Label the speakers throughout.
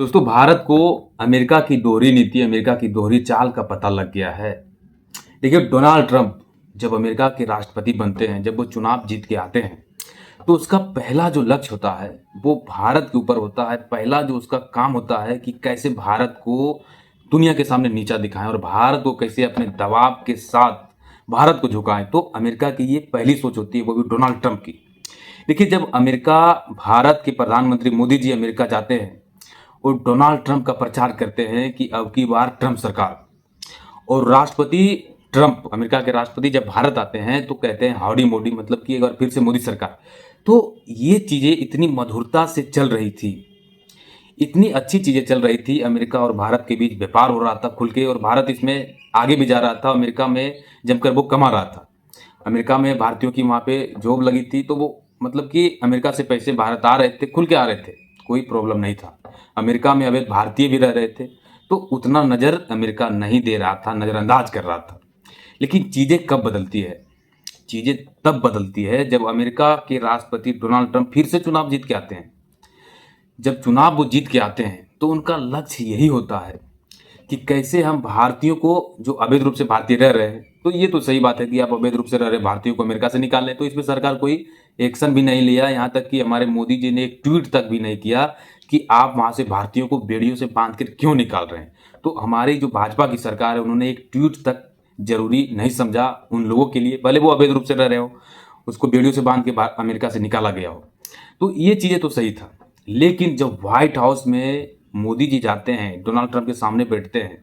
Speaker 1: दोस्तों, भारत को अमेरिका की दोहरी नीति, अमेरिका की दोहरी चाल का पता लग गया है। देखिए, डोनाल्ड ट्रंप जब अमेरिका के राष्ट्रपति बनते हैं, जब वो चुनाव जीत के आते हैं, तो उसका पहला जो लक्ष्य होता है, वो भारत के ऊपर होता है। पहला जो उसका काम होता है कि कैसे भारत को दुनिया के सामने नीचा दिखाएँ और भारत को कैसे अपने दबाव के साथ भारत को झुकाएँ। तो अमेरिका की ये पहली सोच होती है, वो भी डोनाल्ड ट्रंप की। देखिए, जब अमेरिका भारत के प्रधानमंत्री मोदी जी अमेरिका जाते हैं और डोनाल्ड ट्रंप का प्रचार करते हैं कि अब की बार ट्रंप सरकार, और राष्ट्रपति ट्रंप, अमेरिका के राष्ट्रपति जब भारत आते हैं तो कहते हैं हाउडी मोदी, मतलब कि एक बार फिर से मोदी सरकार। तो ये चीज़ें इतनी मधुरता से चल रही थी, इतनी अच्छी चीज़ें चल रही थी। अमेरिका और भारत के बीच व्यापार हो रहा था खुल के, और भारत इसमें आगे भी जा रहा था। अमेरिका में जमकर वो कमा रहा था। अमेरिका में भारतीयों की वहाँ पे जॉब लगी थी, तो वो मतलब कि अमेरिका से पैसे भारत आ रहे थे, खुल के आ रहे थे, कोई प्रॉब्लम नहीं था। अमेरिका में अवैध भारतीय भी रह रहे थे, तो उतना नज़र अमेरिका नहीं दे रहा था, नज़रअंदाज कर रहा था। लेकिन चीज़ें कब बदलती है? चीज़ें तब बदलती है जब अमेरिका के राष्ट्रपति डोनाल्ड ट्रंप फिर से चुनाव जीत के आते हैं। जब चुनाव वो जीत के आते हैं तो उनका लक्ष्य यही होता है कि कैसे हम भारतीयों को, जो अवैध रूप से भारतीय रह रहे हैं, तो ये तो सही बात है कि आप अवैध रूप से रह रहे भारतीयों को अमेरिका से निकाल लें, तो इसमें सरकार कोई एक्शन भी नहीं लिया। यहाँ तक कि हमारे मोदी जी ने एक ट्वीट तक भी नहीं किया कि आप वहाँ से भारतीयों को बेड़ियों से बांध कर क्यों निकाल रहे हैं। तो हमारी जो भाजपा की सरकार है, उन्होंने एक ट्वीट तक जरूरी नहीं समझा उन लोगों के लिए, भले वो अवैध रूप से रह रहे हो, उसको बेड़ियों से बांध के अमेरिका से निकाला गया हो। तो ये चीज़ें तो सही था। लेकिन जब व्हाइट हाउस में मोदी जी जाते हैं, डोनाल्ड ट्रंप के सामने बैठते हैं,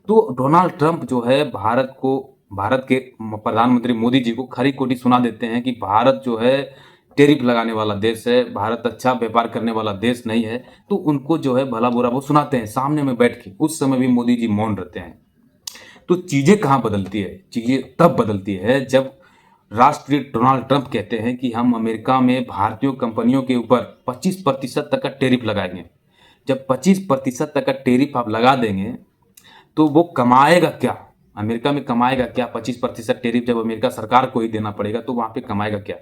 Speaker 1: तो डोनाल्ड ट्रंप जो है भारत के प्रधानमंत्री मोदी जी को खरी खोटी सुना देते हैं कि भारत जो है टैरिफ लगाने वाला देश है, भारत अच्छा व्यापार करने वाला देश नहीं है। तो उनको जो है भला बुरा वो सुनाते हैं सामने में बैठ के। उस समय भी मोदी जी मौन रहते हैं। तो चीज़ें कहाँ बदलती है? चीज़ें तब बदलती है जब राष्ट्रपति डोनाल्ड ट्रंप कहते हैं कि हम अमेरिका में भारतीय कंपनियों के ऊपर 25% तक का टैरिफ लगाएंगे। जब 25% तक का टैरिफ आप लगा देंगे तो वो कमाएगा क्या? अमेरिका में कमाएगा क्या? 25% टैरिफ जब अमेरिका सरकार को ही देना पड़ेगा, तो वहाँ पे कमाएगा क्या?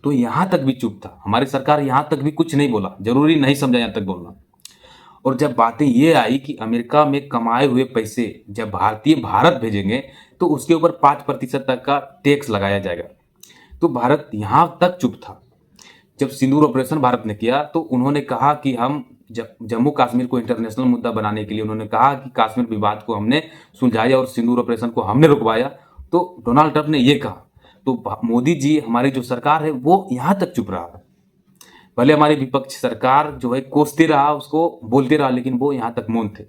Speaker 1: तो यहाँ तक भी चुप था। हमारी सरकार यहाँ तक भी कुछ नहीं बोला, जरूरी नहीं समझा यहाँ तक बोलना। और जब बातें ये आई कि अमेरिका में कमाए हुए पैसे जब भारतीय भारत भेजेंगे, तो उसके ऊपर 5% तक का टैक्स लगाया जाएगा, तो भारत यहाँ तक चुप था। जब सिंदूर ऑपरेशन भारत ने किया, तो उन्होंने कहा कि हम जम्मू कश्मीर को इंटरनेशनल मुद्दा बनाने के लिए, उन्होंने कहा कि कश्मीर विवाद को हमने सुलझाया और सिंदूर ऑपरेशन को हमने रुकवाया। तो डोनाल्ड ट्रंप ने ये कहा। तो मोदी जी, हमारी जो सरकार है, वो यहाँ तक चुप रहा। भले हमारी विपक्ष सरकार जो है कोसते रहा, उसको बोलते रहा, लेकिन वो यहाँ तक मौन थे।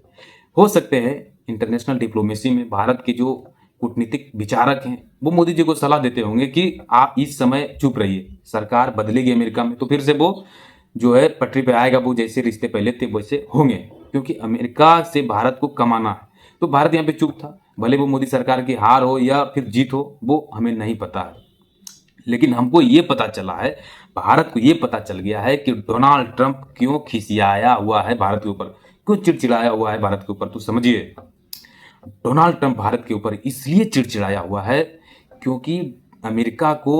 Speaker 1: हो सकते हैं इंटरनेशनल डिप्लोमेसी में भारत के जो कूटनीतिक विचारक हैं, वो मोदी जी को सलाह देते होंगे कि आप इस समय चुप रहिए, सरकार बदलेगी अमेरिका में, तो फिर से वो जो है पटरी पे आएगा, वो जैसे रिश्ते पहले थे वैसे होंगे। क्योंकि अमेरिका से भारत को कमाना है, तो भारत यहाँ पे चुप था। भले वो मोदी सरकार की हार हो या फिर जीत हो, वो हमें नहीं पता है। लेकिन हमको ये पता चला है, भारत को ये पता चल गया है कि डोनाल्ड ट्रंप क्यों खिसियाया हुआ है भारत के ऊपर, क्यों चिड़चिड़ाया हुआ है भारत के ऊपर। तो समझिए, डोनाल्ड ट्रंप भारत के ऊपर इसलिए चिड़चिड़ाया हुआ है क्योंकि अमेरिका को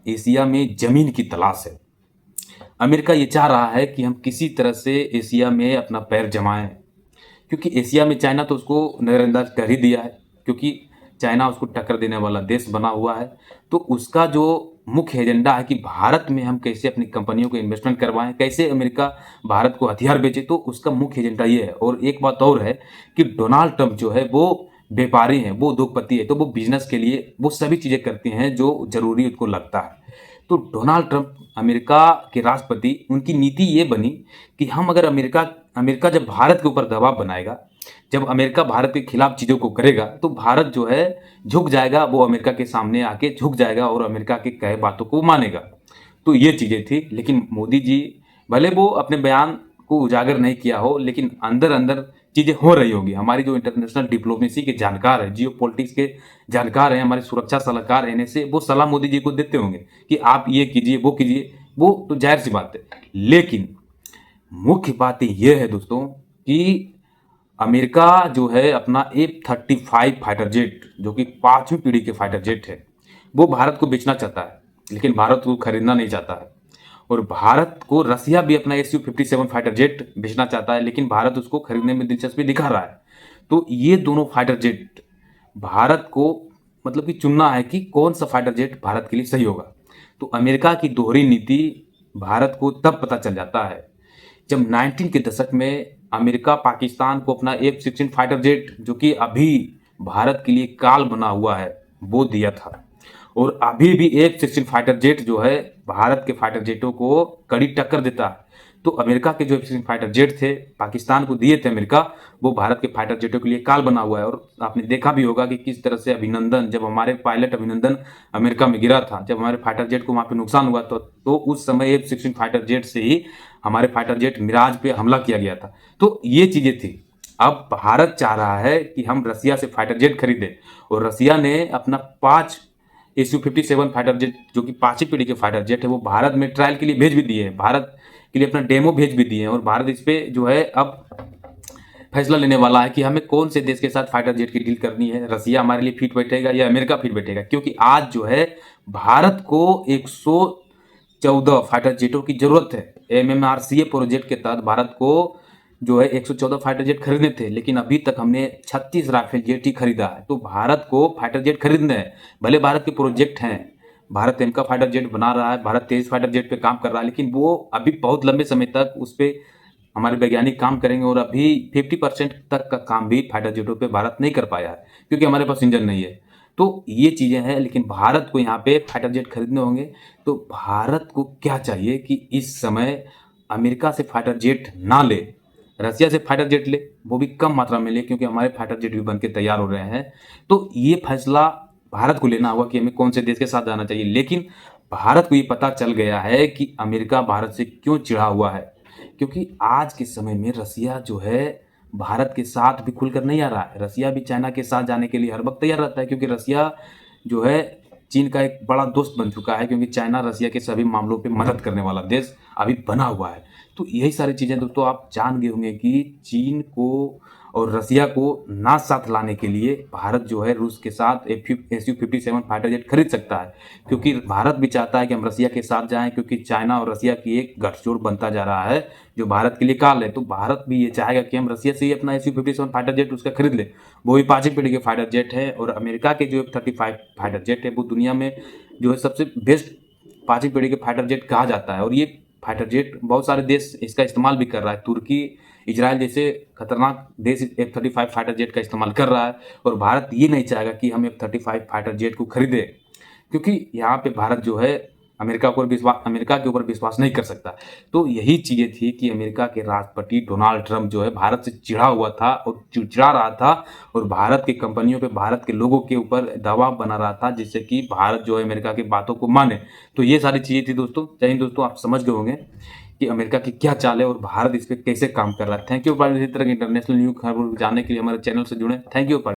Speaker 1: एशिया में जमीन की तलाश है। अमेरिका ये चाह रहा है कि हम किसी तरह से एशिया में अपना पैर जमाएं, क्योंकि एशिया में चाइना तो उसको नज़रअंदाज कर ही दिया है, क्योंकि चाइना उसको टक्कर देने वाला देश बना हुआ है। तो उसका जो मुख्य एजेंडा है कि भारत में हम कैसे अपनी कंपनियों को इन्वेस्टमेंट करवाएं, कैसे अमेरिका भारत को हथियार बेचे, तो उसका मुख्य एजेंडा ये है। और एक बात और है कि डोनाल्ड ट्रंप जो है वो व्यापारी हैं, वो उद्योगपति है, तो वो बिजनेस के लिए वो सभी चीज़ें करते हैं जो जरूरी उनको लगता है। तो डोनाल्ड ट्रंप अमेरिका के राष्ट्रपति, उनकी नीति ये बनी कि हम अगर अमेरिका अमेरिका जब भारत के ऊपर दबाव बनाएगा, जब अमेरिका भारत के खिलाफ चीज़ों को करेगा, तो भारत जो है झुक जाएगा, वो अमेरिका के सामने आके झुक जाएगा और अमेरिका के कहे बातों को मानेगा। तो ये चीज़ें थी। लेकिन मोदी जी, भले वो अपने बयान को उजागर नहीं किया हो, लेकिन अंदर अंदर चीज़ें हो रही होगी। हमारी जो इंटरनेशनल डिप्लोमेसी के जानकार है, जियो पॉलिटिक्स के जानकार हैं, हमारे सुरक्षा सलाहकार हैं, से वो सलाह मोदी जी को देते होंगे कि आप ये कीजिए, वो कीजिए। वो तो जाहिर सी बात है। लेकिन मुख्य बात ये है दोस्तों कि अमेरिका जो है अपना F-35 फाइटर जेट, जो कि 5वीं पीढ़ी के फाइटर जेट है, वो भारत को बेचना चाहता है, लेकिन भारत को खरीदना नहीं चाहता है। और भारत को रसिया भी अपना Su-57 फाइटर जेट बेचना चाहता है, लेकिन भारत उसको खरीदने में दिलचस्पी दिखा रहा है। तो ये दोनों फाइटर जेट भारत को मतलब कि चुनना है कि कौन सा फाइटर जेट भारत के लिए सही होगा। तो अमेरिका की दोहरी नीति भारत को तब पता चल जाता है जब 19 के दशक में अमेरिका पाकिस्तान को अपना F-16 फाइटर जेट, जो कि अभी भारत के लिए काल बना हुआ है, वो दिया था। और अभी भी F-16 फाइटर जेट जो है भारत के फाइटर जेटों को कड़ी टक्कर देता है। तो अमेरिका के जो F-16 फाइटर जेट थे, पाकिस्तान को दिए थे अमेरिका, वो भारत के फाइटर जेटों के लिए काल बना हुआ है। और आपने देखा भी होगा कि किस तरह से अभिनंदन, जब हमारे पायलट अभिनंदन अमेरिका में गिरा था, जब हमारे फाइटर जेट को वहां पे नुकसान हुआ तो उस समय F-16 फाइटर जेट से ही हमारे फाइटर जेट मिराज पे हमला किया गया था। तो ये चीजें थी। अब भारत चाह रहा है कि हम रसिया से फाइटर जेट खरीदें, और रसिया ने अपना 5 Su-57 फाइटर जेट, जो कि 5वीं पीढ़ी के फाइटर जेट है, वो भारत में ट्रायल के लिए भेज भी दिए हैं, भारत के लिए अपना डेमो भेज भी दिए हैं। और भारत इस पे जो है अब फैसला लेने वाला है कि हमें कौन से देश के साथ फाइटर जेट की डील करनी है, रसिया हमारे लिए फिट बैठेगा या अमेरिका फिट बैठेगा। क्योंकि आज जो है भारत को 114 फाइटर जेटों की जरूरत है। MMRCA प्रोजेक्ट के तहत भारत को जो है 114 फाइटर जेट खरीदने थे, लेकिन अभी तक हमने 36 राफेल जेट ही खरीदा है। तो भारत को फाइटर जेट खरीदने हैं। भले भारत के प्रोजेक्ट हैं, भारत का फाइटर जेट बना रहा है, भारत तेज फाइटर जेट पे काम कर रहा है, लेकिन वो अभी बहुत लंबे समय तक उस पर हमारे वैज्ञानिक काम करेंगे। और अभी 50% तक का काम भी फाइटर जेटों पे भारत नहीं कर पाया है, क्योंकि हमारे पास इंजन नहीं है। तो ये चीज़ें हैं, लेकिन भारत को यहाँ पे फाइटर जेट खरीदने होंगे। तो भारत को क्या चाहिए कि इस समय अमेरिका से फाइटर जेट ना ले, रसिया से फाइटर जेट ले, वो भी कम मात्रा में ले, क्योंकि हमारे फाइटर जेट भी बन के तैयार हो रहे हैं। तो ये फैसला भारत को लेना होगा कि हमें कौन से देश के साथ जाना चाहिए। लेकिन भारत को ये पता चल गया है कि अमेरिका भारत से क्यों चिढ़ा हुआ है, क्योंकि आज के समय में रसिया जो है भारत के साथ भी खुलकर नहीं आ रहा है। रसिया भी चाइना के साथ जाने के लिए हर वक्त तैयार रहता है, क्योंकि रसिया जो है चीन का एक बड़ा दोस्त बन चुका है, क्योंकि चाइना रसिया के सभी मामलों पे मदद करने वाला देश अभी बना हुआ है। तो यही सारी चीज़ें दोस्तों आप जान गए होंगे कि चीन को और रसिया को ना साथ लाने के लिए भारत जो है रूस के साथ Su-57 फाइटर जेट खरीद सकता है, क्योंकि भारत भी चाहता है कि हम रसिया के साथ जाएं, क्योंकि चाइना और रसिया की एक गठजोड़ बनता जा रहा है जो भारत के लिए काल है। तो भारत भी ये चाहेगा कि हम रसिया से ही अपना Su-57 फाइटर जेट उसका खरीद ले। वो भी 5वीं पीढ़ी के फाइटर जेट है। और अमेरिका के जो F-35 फाइटर जेट है, वो दुनिया में जो है सबसे बेस्ट 5वीं पीढ़ी के फाइटर जेट कहा जाता है। और ये फाइटर जेट बहुत सारे देश इसका इस्तेमाल भी कर रहा है। तुर्की, इजराइल जैसे खतरनाक देश F-35 फाइटर जेट का इस्तेमाल कर रहा है। और भारत ये नहीं चाहेगा कि हम F-35 फाइटर जेट को खरीदे, क्योंकि यहाँ पे भारत जो है अमेरिका के ऊपर विश्वास नहीं कर सकता। तो यही चीज़ें थी कि अमेरिका के राष्ट्रपति डोनाल्ड ट्रंप जो है भारत से चिढ़ा हुआ था और चिड़चिड़ा रहा था, और भारत की कंपनियों पे, भारत के लोगों के ऊपर दबाव बना रहा था, जिससे कि भारत जो है अमेरिका की बातों को माने। तो ये सारी चीज़ें थी दोस्तों। जय हिंद दोस्तों, आप समझ गए होंगे कि अमेरिका की क्या चाल है और भारत इस पर कैसे काम कर रहा है। Thank you. इसी तरह की इंटरनेशनल न्यूज़ खबर जानने के लिए हमारे चैनल से जुड़े। Thank you.